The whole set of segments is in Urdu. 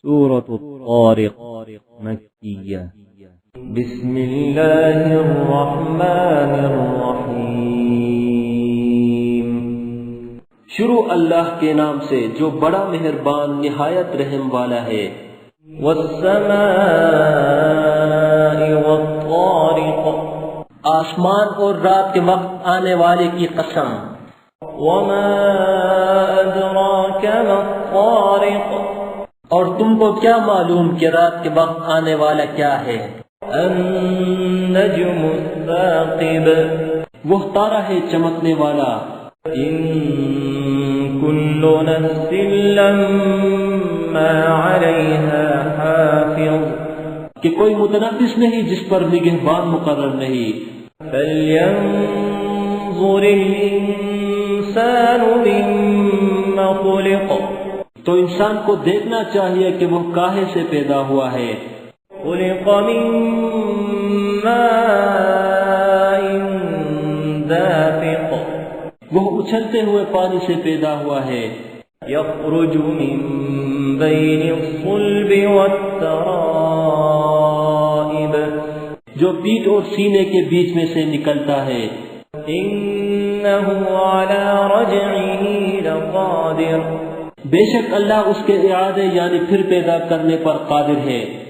سورۃ الطارق مکیہ بسم اللہ الرحمن الرحیم شروع اللہ کے نام سے جو بڑا مہربان نہایت رحم والا ہے۔ والسماء والطارق آسمان اور رات کے وقت آنے والے کی قسم۔ وما ادراک ما الطارق اور تم کو کیا معلوم کہ رات کے وقت آنے والا کیا ہے؟ النجم الثاقب وہ تارا ہے چمکنے والا۔ ان کل نفس لما علیہا حافظ کہ کوئی متنفس نہیں جس پر نگہبان مقرر نہیں۔ فلینظر الانسان مما خلق تو انسان کو دیکھنا چاہیے کہ وہ کاہے سے پیدا ہوا ہے۔ خلق من ماء دافق وہ اچھلتے ہوئے پانی سے پیدا ہوا ہے۔ یخرج من بین الصلب والترائب جو پیٹھ اور سینے کے بیچ میں سے نکلتا ہے۔ انہ علی رجعہ لقادر بے شک اللہ اس کے اعادے یعنی پھر پیدا کرنے پر قادر ہے۔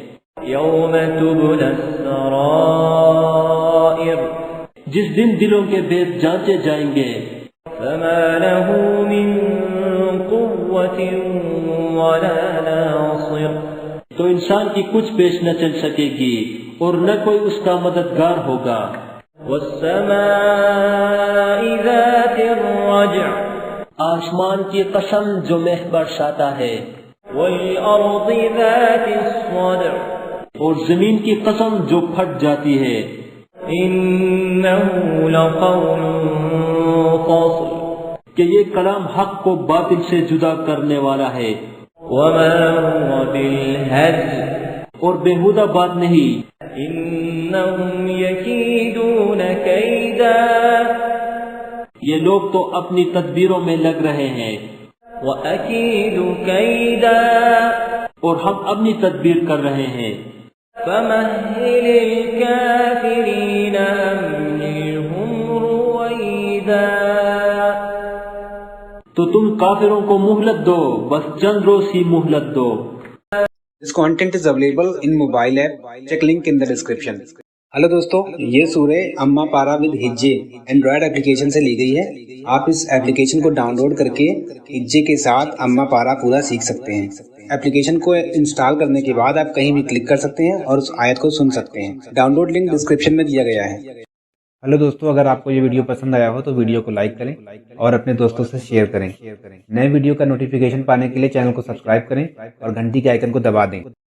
یوم تبلی السرائر جس دن دلوں کے بید جانچے جائیں گے۔ فما له من قوة ولا ناصر تو انسان کی کچھ پیش نہ چل سکے گی اور نہ کوئی اس کا مددگار ہوگا۔ والسماء ذات الرجع آسمان کی قسم جو مہ برساتا ہے۔ والارض ذات الصدع اور زمین کی قسم جو پھٹ جاتی ہے۔ انہ لقول فصل کہ یہ کلام حق کو باطل سے جدا کرنے والا ہے۔ وما هو بالهزل اور بیہودہ بات نہیں۔ انہم یکیدون کیدا یہ لوگ تو اپنی تدبیروں میں لگ رہے ہیں۔ وَأَكِيدُ كَيْدًا اور ہم اپنی تدبیر کر رہے ہیں۔ فَمَهِّلِ الْكَافِرِينَ أَمْهِلْهُمْ رُوَيْدًا تو تم کافروں کو مہلت دو بس چند روز ہی مہلت دو۔ This content is available in mobile app. Check link in the description. Hello دوستو، یہ سورہ اما پارا ود ہجے اینڈرائڈ اپلیکیشن سے لی گئی ہے۔ آپ اس اپلیکیشن کو ڈاؤن لوڈ کر کے ہجے کے ساتھ اما پارا پورا سیکھ سکتے ہیں۔ اپلیکیشن کو انسٹال کرنے کے بعد آپ کہیں بھی کلک کر سکتے ہیں اور اس آیت کو سن سکتے ہیں۔ ڈاؤن لوڈ لنک ڈسکرپشن میں دیا گیا ہے۔ ہلو دوستو، اگر آپ کو یہ ویڈیو پسند آیا ہو تو ویڈیو کو لائک کریں اور اپنے دوستوں سے شیئر کریں۔ نئے ویڈیو کا نوٹیفیکیشن پانے کے لیے چینل کو سبسکرائب کریں اور گھنٹی کے آئیکن کو دبا دیں۔